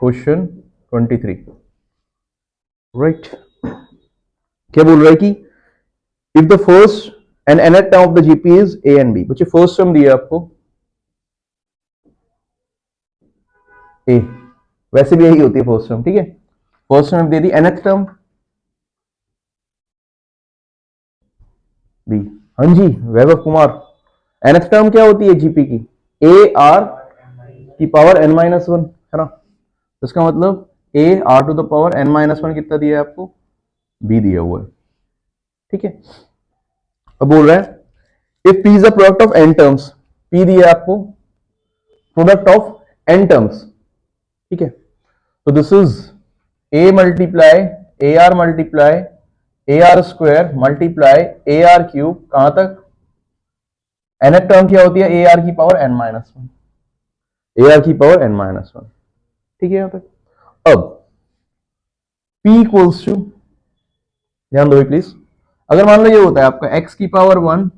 Question 23, right. क्या बोल रहा है कि if the first and nth term of the GP is A and B, बच्चे फर्स्ट टर्म दिया आपको ए, वैसे भी यही होती है फर्स्ट टर्म, ठीक है। फर्स्ट टर्म दे दी, nth टर्म बी। हाँ जी वैभव कुमार, nth टर्म क्या होती है जीपी की? ए आर की पावर n माइनस वन, है ना। तो इसका मतलब A R to the power n minus one कितना दिया है आपको? बी दिया हुआ है, ठीक है। अब बोल रहा है if P is the product of n terms, P दिया है आपको प्रोडक्ट ऑफ n टर्म्स, ठीक है। तो this is A multiply A R multiply A R square multiply A R cube, कहां तक? nth टर्म क्या होती है? ए आर की पावर n माइनस वन, ए आर की पावर n माइनस वन, ठीक है यहां तक। अब p इक्वल्स टू, ध्यान दो प्लीज, अगर मान लो ये होता है आपका x की पावर वन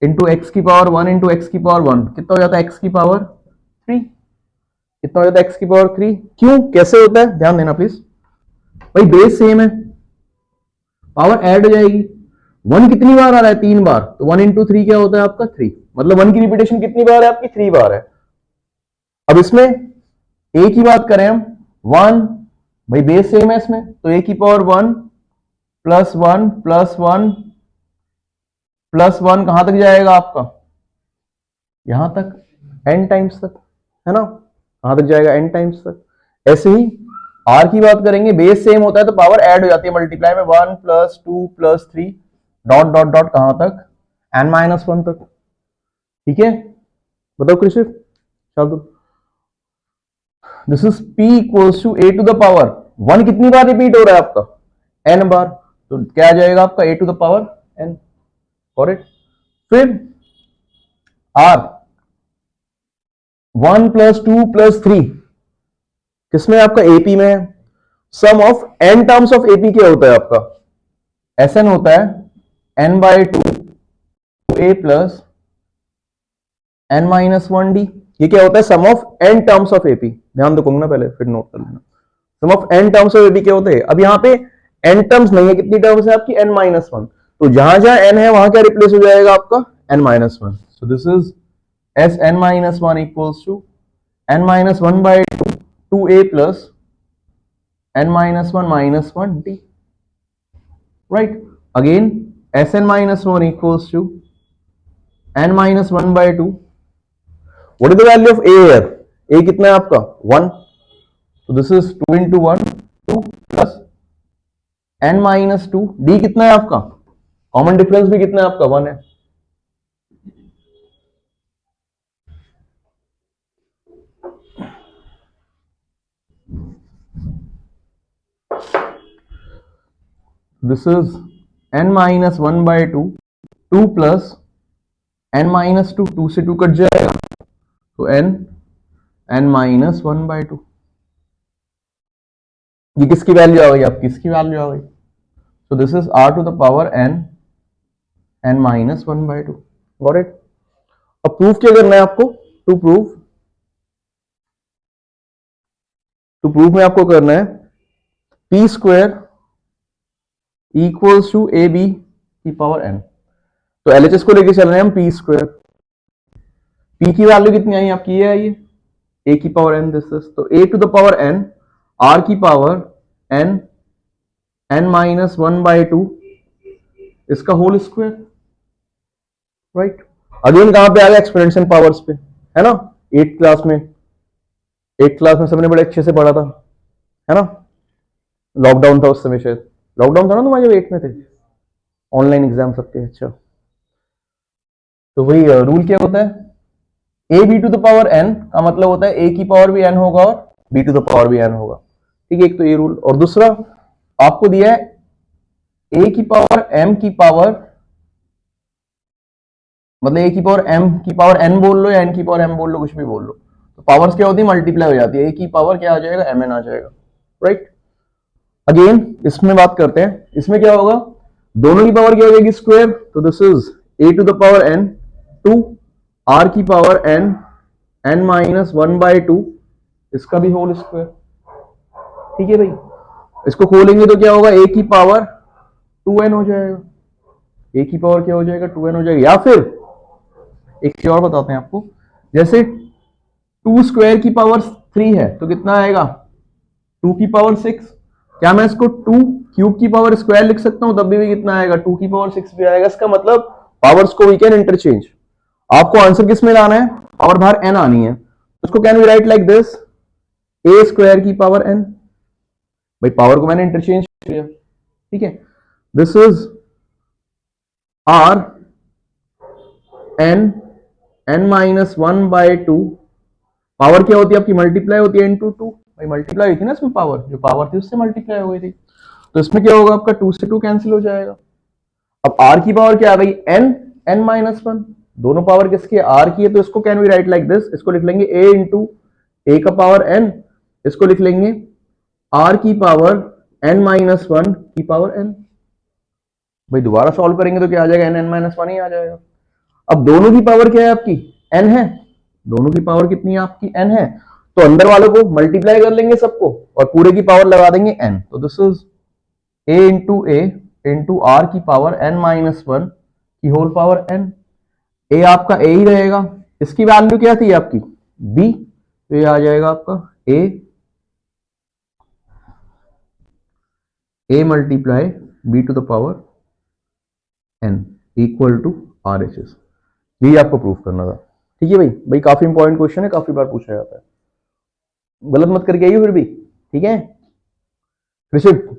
इंटू एक्स की पावर वन इंटू एक्स की पावर वन, कितना हो जाता है? x की पावर थ्री, कितना हो जाता है? x की पावर थ्री। क्यों, कैसे होता है? ध्यान देना प्लीज, भाई बेस सेम है, पावर ऐड हो जाएगी। वन कितनी बार आ रहा है? तीन बार, तो वन इंटू थ्री क्या होता है आपका? थ्री, मतलब वन की रिपीटेशन कितनी बार है आपकी? थ्री बार है। अब इसमें a की बात करें हम, वन, भाई बेस सेम है इसमें, तो a की power one plus one plus one plus one कहां तक जाएगा आपका? यहां तक, n टाइम्स तक, है ना। कहां तक जाएगा? n टाइम्स तक। ऐसे ही r की बात करेंगे, बेस सेम होता है तो पावर ऐड हो जाती है मल्टीप्लाई में, one plus two plus three dot dot dot कहां तक? n माइनस वन तक, ठीक है। बताओ Krishi Shardul, this is p equals to a to the power one कितनी बार रिपीट हो रहा है आपका? n बार, तो क्या आ जाएगा आपका? a to the power n, correct. फिर r one plus two plus three किसमें? आपका एपी में है। Sum of n terms of AP क्या होता है आपका? Sn होता है n by two A plus n minus one D. ये क्या होता है? Sum of n terms of AP. ध्यान दो ना पहले, फिर नोट कर लेना। Sum of n terms of AP क्या होते हैं? अब यहाँ पे n टर्म्स नहीं है, कितनी टर्म्स है आपकी? n माइनस वन, तो जहां जहां n है वहां क्या रिप्लेस हो जाएगा आपका? n minus one. So this is S n minus one equals to n minus one by two two A plus n minus one d, right. Again S n minus one equals to n minus one by two, what is the value of a here? a कितना है आपका? One, तो this is two into one, two plus n minus two, d कितना है आपका? Common difference भी कितना है आपका? वन है। This is n minus one by two, two plus n minus two, two से टू कट जाएगा तो n minus one by two. ये किसकी वैल्यू आ गई आपकी? इसकी वैल्यू आ गई। So this is r to the power n minus one by two, got it. अब प्रूफ क्या करना है आपको? टू प्रूफ में आपको करना है p square equals to a b की पावर n। तो एलएचएस को लेके चल रहे हैं हम p स्क्वायर। p की वैल्यू कितनी आई आपकी? ये आई है a की पावर n, दिस इज, तो a to the power n r की power n minus one by two इसका होल स्क्वायर, राइट। अगेन कहां पे आ गया? एक्सपोनेंशियल पावर्स पे, है ना। एट क्लास में सबने बड़े अच्छे से पढ़ा था, है ना। लॉकडाउन था उस समय, शायद लॉकडाउन था ना तुम्हारे जब एट में थे, ऑनलाइन एग्जाम सबके। अच्छा, तो वही रूल क्या होता है? A b to the power n का मतलब होता है ए की पावर भी एन होगा और बी टू द पावर भी एन होगा, ठीक है। एक तो ये रूल, और दूसरा आपको दिया है ए की पावर एम की पावर, मतलब ए की पावर एम की पावर एन बोल लो या एन की पावर एम बोल लो, कुछ भी बोल लो, तो पावर्स क्या होती है? मल्टीप्लाई हो जाती है। ए की पावर क्या आ जाएगा? एम एन आ जाएगा, राइट। अगेन इसमें बात करते हैं, इसमें क्या होगा? दोनों की पावर क्या हो जाएगी? स्क्वायर, तो this is A to the power N to R की power N minus one by two, इसका भी होल स्क्वायर, ठीक है भाई, इसको खोलेंगे तो क्या होगा, a की पावर 2n हो जाएगा, a की पावर क्या हो जाएगा, 2n हो जाएगा। या फिर एक चीज और बताते हैं आपको, जैसे 2 स्क्वायर की पावर 3 है तो कितना आएगा, 2 की पावर 6। क्या मैं इसको 2 क्यूब की पावर स्क्वायर लिख सकता हूं, तब भी कितना आएगा, 2 की पावर 6 भी आएगा। इसका मतलब पावर्स को वी कैन इंटरचेंज। आपको आंसर किस में लाना है, पावर बाहर n आनी है, तो इसको can we write like this, a square की पावर n। भाई पावर को मैंने इंटरचेंज किया, ठीक है। This is r n minus 1/2। Power क्या होती है आपकी, मल्टीप्लाई होती है इनटू 2। भाई मल्टीप्लाई हुई थी ना इसमें, पावर जो पावर थी उससे मल्टीप्लाई हो गई थी, तो इसमें क्या होगा आपका, 2 से 2 कैंसिल हो जाएगा। अब r की पावर क्या आ गई, n माइनस 1। दोनों पावर किसकी है, r की है, तो इसको can we write like this, इसको लिख लेंगे a इंटू a का पावर n, इसको लिख लेंगे r की पावर n माइनस 1 की पावर n। भाई दोबारा सॉल्व करेंगे तो क्या आ जाएगा, n माइनस 1 ही आ जाएगा। अब दोनों की पावर क्या है आपकी, n है, दोनों की पावर कितनी है आपकी, n है, तो अंदर वालों को मल्टीप्लाई कर लेंगे सबको और पूरे की पावर लगा देंगे n। तो this is a into r की पावर n माइनस 1 की होल पावर n। a आपका a ही रहेगा, इसकी वैल्यू क्या थी आपकी b, तो ये आ जाएगा आपका a multiply b to the power n equal to R H S. यही आपको प्रूफ करना था, ठीक है भाई। भाई काफी इंपॉर्टेंट क्वेश्चन है, काफी बार पूछा जाता है, गलत मत करके आइए फिर भी, ठीक है ऋषभ।